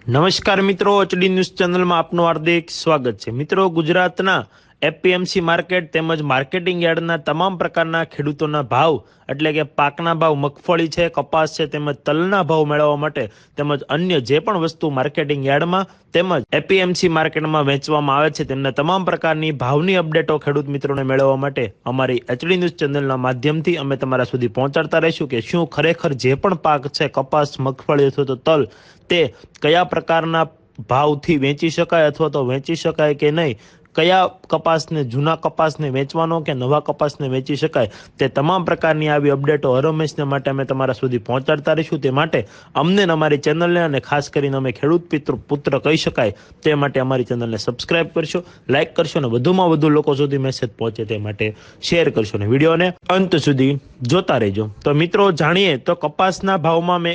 નમસ્કાર મિત્રો, HD news ચેનલમાં આપનું હાર્દિક સ્વાગત છે। મિત્રો, ગુજરાતના એપીએમસી માર્કેટ તેમજ માર્કેટિંગ યાર્ડના તમામ પ્રકારના ખેડૂતોના ભાવ એટલે કે પાકના ભાવ, મગફળી છે, કપાસ છે તેમજ તલના ભાવ મેળવવા માટે તેમજ અન્ય જે પણ વસ્તુ માર્કેટિંગ યાર્ડમાં તેમજ એપીએમસી માર્કેટમાં વેચવામાં આવે છે તેમના તમામ પ્રકારની ભાવની અપડેટો ખેડૂત મિત્રોને મેળવવા માટે અમારી એચડી ન્યૂઝ ચેનલના માધ્યમથી અમે તમારા સુધી પહોંચાડતા રહીશું કે શું ખરેખર જે પણ પાક છે, કપાસ, મગફળી અથવા તો તલ, તે કયા પ્રકારના ભાવથી વેચી શકાય અથવા તો વેચી શકાય કે નહીં, કયા કપાસને, જૂના કપાસને વેચવાનો કે નવા કપાસને વેચી શકાય, તે તમામ પ્રકારની આવી અપડેટો હરહંમેશને માટે અમે તમારા સુધી પહોંચાડતા રહીશું। તે માટે અમને અમારી ચેનલને અને ખાસ કરીને અમે ખેડૂત પુત્ર કહી શકાય તે માટે અમારી ચેનલને સબસ્ક્રાઇબ કરશો, લાઇક કરશો અને વધુમાં વધુ લોકો સુધી મેસેજ પહોંચે તે માટે શેર કરશો અને વિડીયોને અંત સુધી જોતા રહેજો। તો મિત્રો, જાણીએ તો કપાસના ભાવમાં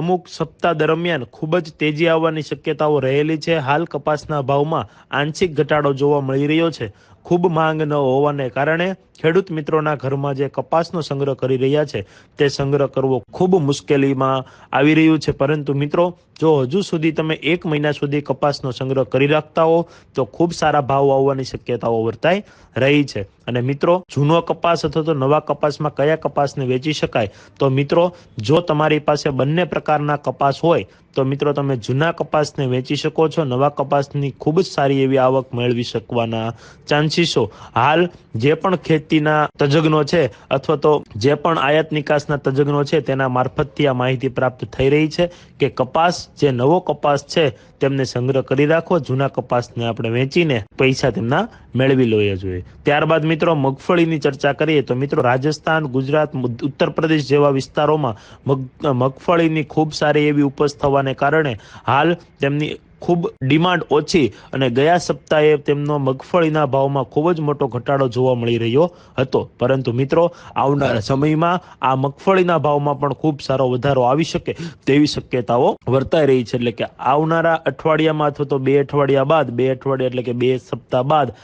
અમુક સપ્તાહ દરમિયાન ખૂબ જ તેજી આવવાની શક્યતાઓ રહેલી છે। હાલ કપાસના ભાવમાં આંશિક ઘટાડો જોવા મળી રહ્યો છે। ખૂબ માંગ ન હોવાને કારણે ખેડૂત મિત્રોના ઘરમાં જે કપાસનો સંગ્રહ કરી રહ્યા છે તે સંગ્રહ કરવો ખૂબ મુશ્કેલીમાં આવી રહ્યું છે। પરંતુ મિત્રો, જો હજુ સુધી તમે 1 મહિના સુધી કપાસનો સંગ્રહ કરી રાખતા હો તો ખૂબ સારા ભાવ આવવાની શક્યતાઓ વર્તાઈ રહી છે। અને મિત્રો, જૂનો કપાસ અથવા તો નવા કપાસમાં કયા કપાસને વેચી શકાય, તો મિત્રો, જો તમારી પાસે બંને પ્રકારના કપાસ હોય તો મિત્રો તમે જૂના કપાસને વેચી શકો છો। નવા કપાસની ખૂબ જ સારી એવી આવક મેળવી શકવાના ચાન્સીસો હાલ જે પણ ખેતીના તજજ્ઞો છે અથવા તો જે પણ આયાત નિકાસના તજજ્ઞો છે તેના મારફતથી આ માહિતી પ્રાપ્ત થઈ રહી છે કે કપાસ, જે નવો કપાસ છે તેમને સંગ્રહ કરી રાખો, જૂના કપાસને આપણે વેચીને પૈસા તેમના મેળવી લેવા જોઈએ। ત્યારબાદ મિત્રો, મગફળીની ચર્ચા કરીએ તો મિત્રો, રાજસ્થાન, ગુજરાત, ઉત્તર પ્રદેશ જેવા વિસ્તારોમાં મગફળીની ખૂબ સારી એવી ઉપજ થવાને કારણે હાલ તેમની ખૂબ ડિમાન્ડ ઓછી અને ગયા સપ્તાહે તેમનો મગફળીના ભાવમાં ખૂબ જ મોટો ઘટાડો જોવા મળી રહ્યો હતો। પરંતુ મિત્રો, આવનારા સમયમાં આ મગફળીના ભાવમાં પણ ખૂબ સારો વધારો આવી શકે તેવી શક્યતાઓ વર્તાઈ રહી છે। એટલે કે આવનારા અઠવાડિયામાં અથવા તો 2 અઠવાડિયા બાદ, 2 અઠવાડિયા એટલે કે 2 સપ્તાહ બાદ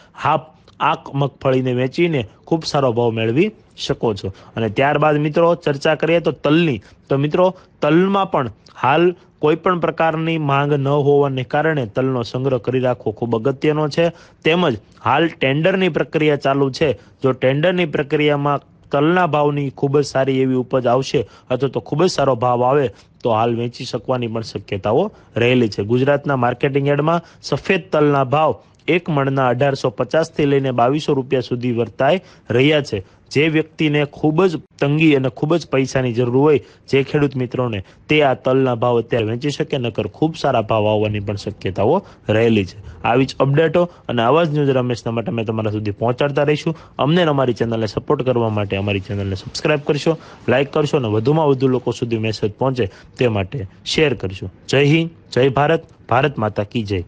આ મગફળીને વેચીને ખૂબ સારો ભાવ મેળવી શકો છો। અને ત્યારબાદ મિત્રો, ચર્ચા કરીએ તો તલની, તો મિત્રો, તલમાં પણ હાલ કોઈ પણ પ્રકારની માંગ ન હોવાને કારણે તલનો સંગ્રહ કરી રાખવો ખૂબ અગત્યનો છે। તેમજ હાલ ટેન્ડરની પ્રક્રિયા ચાલુ છે। જો ટેન્ડરની પ્રક્રિયામાં તલના ભાવની ખૂબ જ સારી એવી ઉપજ આવશે અથવા તો ખૂબ જ સારો ભાવ આવે તો હાલ વેચી શકવાની પણ શક્યતાઓ રહેલી છે। ગુજરાતના માર્કેટિંગ યાર્ડમાં સફેદ તલના ભાવ 1 મણના 1850 થી લઈને 2200 રૂપિયા સુધી વર્તાઈ રહ્યા છે। જે વ્યક્તિને ખૂબ જ તંગી અને ખૂબ જ પૈસાની જરૂર હોય, જે ખેડૂત મિત્રોને, તે આ તલના ભાવ અત્યારે વેચી શકે, નકર ખૂબ સારા ભાવ આવવાની પણ શક્યતાઓ રહેલી છે। આવી જ અપડેટો અને આવા જ ન્યૂઝ હંમેશા માટે અમે તમારા સુધી પહોંચાડતા રહીશું। અમને અમારી ચેનલને સપોર્ટ કરવા માટે અમારી ચેનલને સબસ્ક્રાઇબ કરશો, લાઇક કરશો અને વધુમાં વધુ લોકો સુધી મેસેજ પહોંચે તે માટે શેર કરશો। જય હિન્દ, જય ભારત, ભારત માતા કી જય।